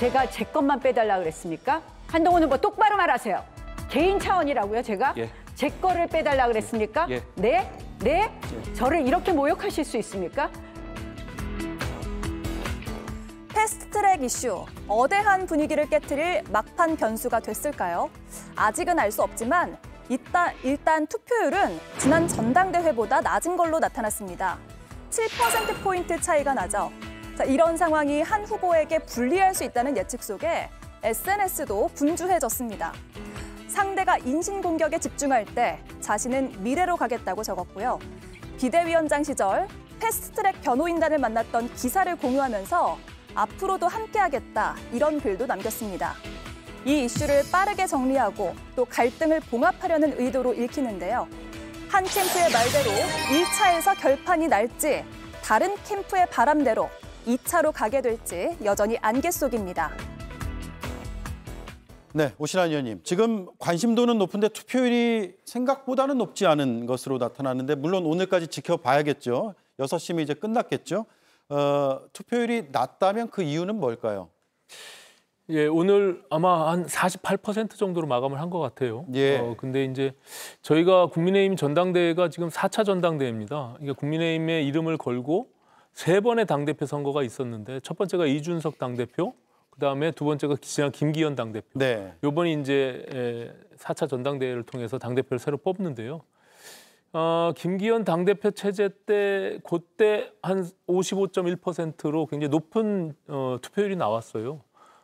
제가 제 것만 빼달라 그랬습니까? 한동훈 후보 똑바로 말하세요. 개인 차원이라고요, 제가? 예. 제 거를 빼달라 그랬습니까? 예. 네? 네? 예. 저를 이렇게 모욕하실 수 있습니까? 패스트트랙 이슈, 어대한 분위기를 깨트릴 막판 변수가 됐을까요? 아직은 알 수 없지만 일단 투표율은 지난 전당대회보다 낮은 걸로 나타났습니다. 7%포인트 차이가 나죠. 자, 이런 상황이 한 후보에게 불리할 수 있다는 예측 속에 SNS도 분주해졌습니다. 상대가 인신공격에 집중할 때 자신은 미래로 가겠다고 적었고요. 비대위원장 시절 패스트트랙 변호인단을 만났던 기사를 공유하면서 앞으로도 함께하겠다 이런 글도 남겼습니다. 이 이슈를 빠르게 정리하고 또 갈등을 봉합하려는 의도로 읽히는데요. 한 캠프의 말대로 1차에서 결판이 날지 다른 캠프의 바람대로 2차로 가게 될지 여전히 안개 속입니다. 네, 오신환 의원님. 지금 관심도는 높은데 투표율이 생각보다는 높지 않은 것으로 나타나는데 물론 오늘까지 지켜봐야겠죠. 6시면 이제 끝났겠죠. 투표율이 낮다면 그 이유는 뭘까요? 예, 오늘 아마 한 48% 정도로 마감을 한 것 같아요. 예. 근데 이제 저희가 국민의힘 전당대회가 지금 4차 전당대회입니다. 그러니까 국민의힘의 이름을 걸고 3번의 당대표 선거가 있었는데 첫 번째가 이준석 당대표, 그다음에 두 번째가 지난 김기현 당대표. 네. 이번이 이제 4차 전당대회를 통해서 당대표를 새로 뽑는데요. 김기현 당대표 체제 때 그때 한 55.1%로 굉장히 높은 투표율이 나왔어요.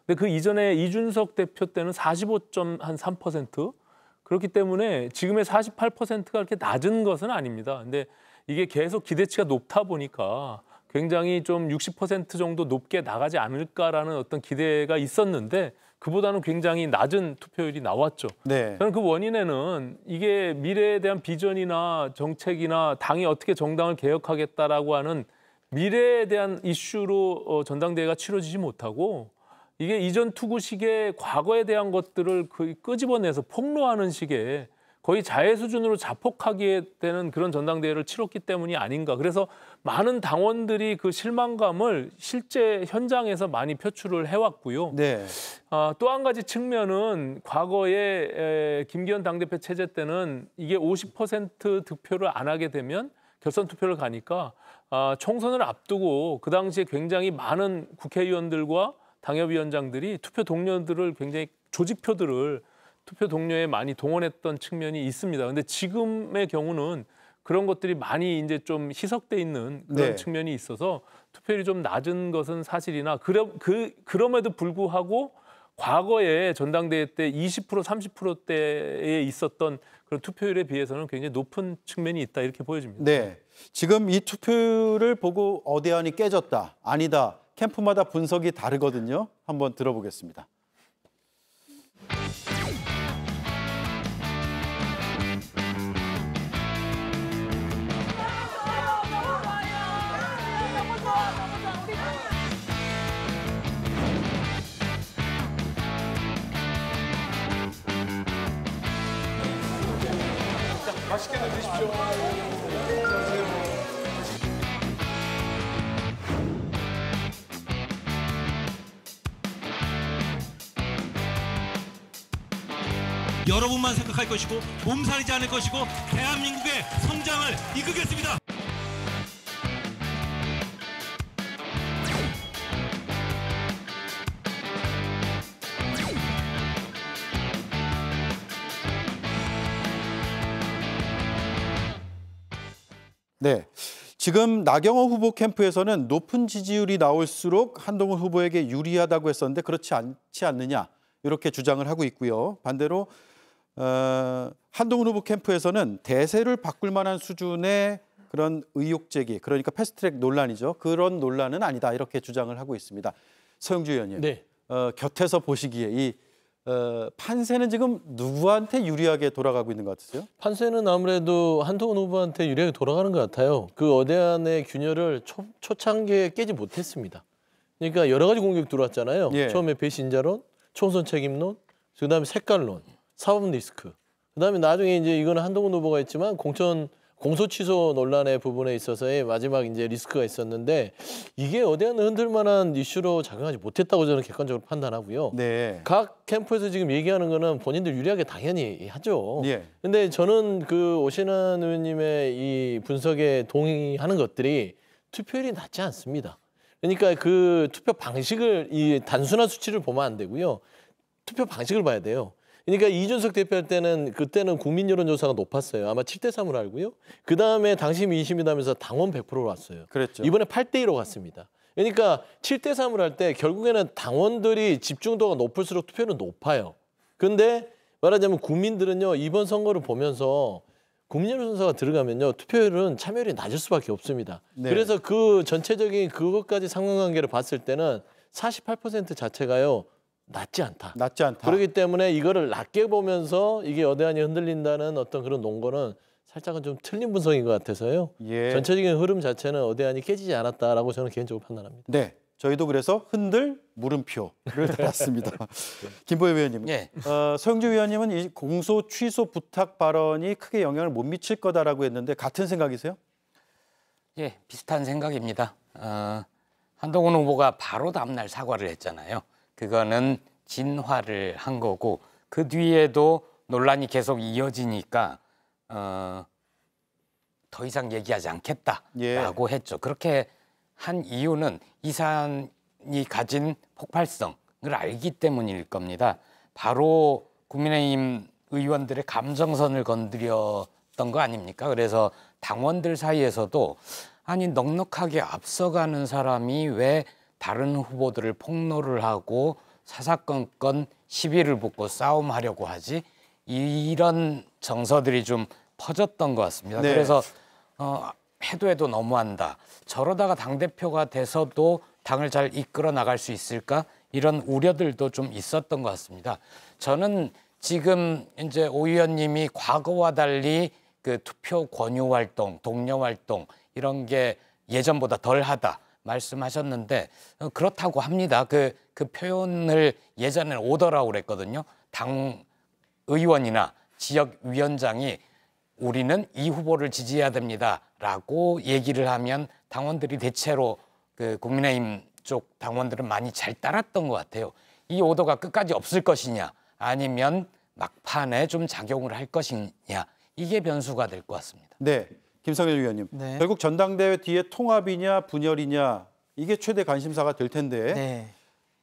근데 그 이전에 이준석 대표 때는 45.3%. 그렇기 때문에 지금의 48%가 그렇게 낮은 것은 아닙니다. 근데 이게 계속 기대치가 높다 보니까 굉장히 좀 60% 정도 높게 나가지 않을까라는 어떤 기대가 있었는데 그보다는 굉장히 낮은 투표율이 나왔죠. 네. 저는 그 원인에는 이게 미래에 대한 비전이나 정책이나 당이 어떻게 정당을 개혁하겠다라고 하는 미래에 대한 이슈로 전당대회가 치러지지 못하고 이게 이전 투구식의 과거에 대한 것들을 끄집어내서 폭로하는 식의 거의 자해 수준으로 자폭하게 되는 그런 전당대회를 치렀기 때문이 아닌가. 그래서 많은 당원들이 그 실망감을 실제 현장에서 많이 표출을 해왔고요. 네. 또 한 가지 측면은 과거에 김기현 당대표 체제 때는 이게 50% 득표를 안 하게 되면 결선 투표를 가니까 총선을 앞두고 그 당시에 굉장히 많은 국회의원들과 당협위원장들이 투표 동료들을 굉장히 조직표들을 투표 동료에 많이 동원했던 측면이 있습니다. 그런데 지금의 경우는 그런 것들이 많이 이제 좀 희석돼 있는 그런 네. 측면이 있어서 투표율이 좀 낮은 것은 사실이나 그럼에도 불구하고 과거에 전당대회 때 20% 30%대에 있었던 그런 투표율에 비해서는 굉장히 높은 측면이 있다 이렇게 보여집니다. 네. 지금 이 투표를 보고 어대안이 깨졌다, 아니다. 캠프마다 분석이 다르거든요. 한번 들어보겠습니다. 맛있게들 드십시오. 여러분만 생각할 것이고 몸살이지 않을 것이고 대한민국의 성장을 이끌겠습니다. 네. 지금 나경원 후보 캠프에서는 높은 지지율이 나올수록 한동훈 후보에게 유리하다고 했었는데 그렇지 않지 않느냐 이렇게 주장을 하고 있고요. 반대로 한동훈 후보 캠프에서는 대세를 바꿀 만한 수준의 그런 의혹 제기, 그러니까 패스트트랙 논란이죠. 그런 논란은 아니다 이렇게 주장을 하고 있습니다. 서영주 의원님, 네. 곁에서 보시기에 이 판세는 지금 누구한테 유리하게 돌아가고 있는 것 같으세요? 판세는 아무래도 한동훈 후보한테 유리하게 돌아가는 것 같아요. 그 어대안의 균열을 초창기에 깨지 못했습니다. 그러니까 여러 가지 공격 들어왔잖아요. 예. 처음에 배신자론, 총선 책임론, 그다음에 색깔론, 사법 리스크. 그다음에 나중에 이제 이거는 한동훈 후보가 했지만 공천 공소 취소 논란의 부분에 있어서의 마지막 이제 리스크가 있었는데 이게 어디에는 흔들만한 이슈로 작용하지 못했다고 저는 객관적으로 판단하고요. 네. 각 캠프에서 지금 얘기하는 거는 본인들 유리하게 당연히 하죠. 예. 근데 저는 그 오신환 의원님의 이 분석에 동의하는 것들이 투표율이 낮지 않습니다. 그러니까 그 투표 방식을 이 단순한 수치를 보면 안 되고요. 투표 방식을 봐야 돼요. 그러니까 이준석 대표 할 때는 그때는 국민 여론조사가 높았어요. 아마 7대3으로 알고요. 그다음에 당시 민심이다 하면서 당원 100%로 왔어요. 그랬죠. 이번에 8대2로 갔습니다. 그러니까 7대3으로 할 때 결국에는 당원들이 집중도가 높을수록 투표율은 높아요. 근데 말하자면 국민들은요. 이번 선거를 보면서 국민 여론조사가 들어가면요. 투표율은 참여율이 낮을 수밖에 없습니다. 네. 그래서 그 전체적인 그것까지 상관관계를 봤을 때는 48% 자체가요. 낮지 않다. 낮지 않다. 그렇기 때문에 이거를 낮게 보면서 이게 여대안이 흔들린다는 어떤 그런 논거는 살짝은 좀 틀린 분석인 것 같아서요. 예. 전체적인 흐름 자체는 여대안이 깨지지 않았다라고 저는 개인적으로 판단합니다. 네. 저희도 그래서 흔들 물음표를 달았습니다. 김보혜 위원님. 예. 서영주 위원님은 이 공소 취소 부탁 발언이 크게 영향을 못 미칠 거다라고 했는데 같은 생각이세요? 예, 비슷한 생각입니다. 한동훈 후보가 바로 다음날 사과를 했잖아요. 그거는 진화를 한 거고 그 뒤에도 논란이 계속 이어지니까 더 이상 얘기하지 않겠다라고 했죠. 그렇게 한 이유는 이 사안이 가진 폭발성을 알기 때문일 겁니다. 바로 국민의힘 의원들의 감정선을 건드렸던 거 아닙니까? 그래서 당원들 사이에서도 아니 넉넉하게 앞서가는 사람이 왜 다른 후보들을 폭로를 하고 사사건건 시비를 붙고 싸움하려고 하지? 이런 정서들이 좀 퍼졌던 것 같습니다. 네. 그래서 해도 너무한다. 저러다가 당대표가 돼서도 당을 잘 이끌어 나갈 수 있을까? 이런 우려들도 좀 있었던 것 같습니다. 저는 지금 이제 오 의원님이 과거와 달리 그 투표 권유 활동, 독려 활동 이런 게 예전보다 덜하다. 말씀하셨는데 그렇다고 합니다. 그 표현을 예전에는 오더라고 그랬거든요. 당 의원이나 지역 위원장이 우리는 이 후보를 지지해야 됩니다라고 얘기를 하면 당원들이 대체로 그 국민의힘 쪽 당원들은 많이 잘 따랐던 것 같아요. 이 오더가 끝까지 없을 것이냐 아니면 막판에 좀 작용을 할 것이냐 이게 변수가 될 것 같습니다. 네. 김성일 위원님. 네. 결국 전당대회 뒤에 통합이냐 분열이냐 이게 최대 관심사가 될 텐데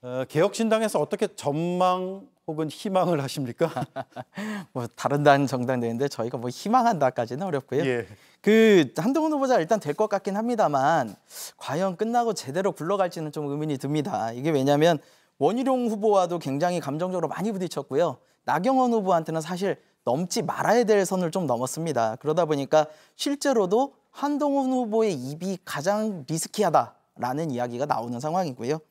네. 개혁신당에서 어떻게 전망 혹은 희망을 하십니까? 뭐 다른 당 정당대회인데 저희가 뭐 희망한다까지는 어렵고요. 예. 그 한동훈 후보자 일단 될 것 같긴 합니다만 과연 끝나고 제대로 굴러갈지는 좀 의문이 듭니다. 이게 왜냐하면 원희룡 후보와도 굉장히 감정적으로 많이 부딪혔고요. 나경원 후보한테는 사실 넘지 말아야 될 선을 좀 넘었습니다. 그러다 보니까 실제로도 한동훈 후보의 입이 가장 리스키하다라는 이야기가 나오는 상황이고요.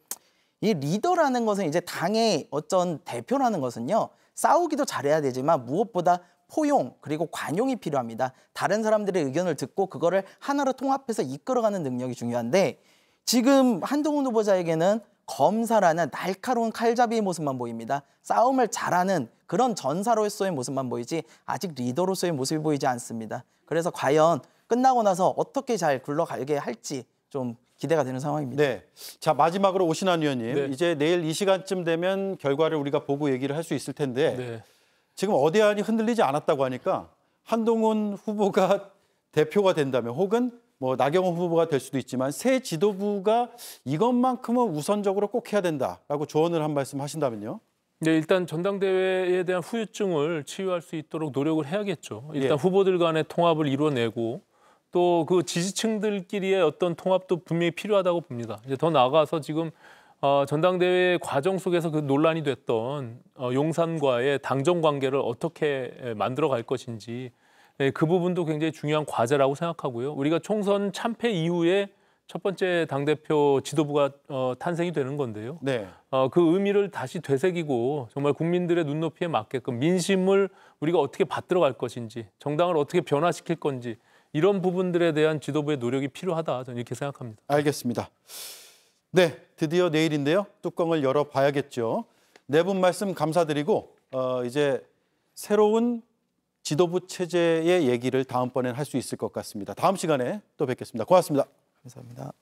이 리더라는 것은 이제 당의 어떤 대표라는 것은요. 싸우기도 잘해야 되지만 무엇보다 포용 그리고 관용이 필요합니다. 다른 사람들의 의견을 듣고 그거를 하나로 통합해서 이끌어가는 능력이 중요한데 지금 한동훈 후보자에게는 검사라는 날카로운 칼잡이의 모습만 보입니다. 싸움을 잘하는 그런 전사로서의 모습만 보이지 아직 리더로서의 모습이 보이지 않습니다. 그래서 과연 끝나고 나서 어떻게 잘 굴러가게 할지 좀 기대가 되는 상황입니다. 네. 자, 마지막으로 오신환 의원님. 네. 이제 내일 이 시간쯤 되면 결과를 우리가 보고 얘기를 할 수 있을 텐데 네. 지금 어대안이 흔들리지 않았다고 하니까 한동훈 후보가 대표가 된다면 혹은 뭐 나경원 후보가 될 수도 있지만 새 지도부가 이것만큼은 우선적으로 꼭 해야 된다라고 조언을 한 말씀 하신다면요. 네, 일단 전당대회에 대한 후유증을 치유할 수 있도록 노력을 해야겠죠. 일단 예. 후보들 간의 통합을 이뤄내고 또 그 지지층들끼리의 어떤 통합도 분명히 필요하다고 봅니다. 이제 더 나아가서 지금 전당대회 과정 속에서 그 논란이 됐던 용산과의 당정 관계를 어떻게 만들어 갈 것인지 그 부분도 굉장히 중요한 과제라고 생각하고요. 우리가 총선 참패 이후에 첫 번째 당대표 지도부가 탄생이 되는 건데요. 네. 그 의미를 다시 되새기고 정말 국민들의 눈높이에 맞게끔 민심을 우리가 어떻게 받들어 갈 것인지 정당을 어떻게 변화시킬 건지 이런 부분들에 대한 지도부의 노력이 필요하다 저는 이렇게 생각합니다. 알겠습니다. 네, 드디어 내일인데요. 뚜껑을 열어봐야겠죠. 네 분 말씀 감사드리고 이제 새로운 지도부 체제의 얘기를 다음번엔 할 수 있을 것 같습니다. 다음 시간에 또 뵙겠습니다. 고맙습니다. 감사합니다.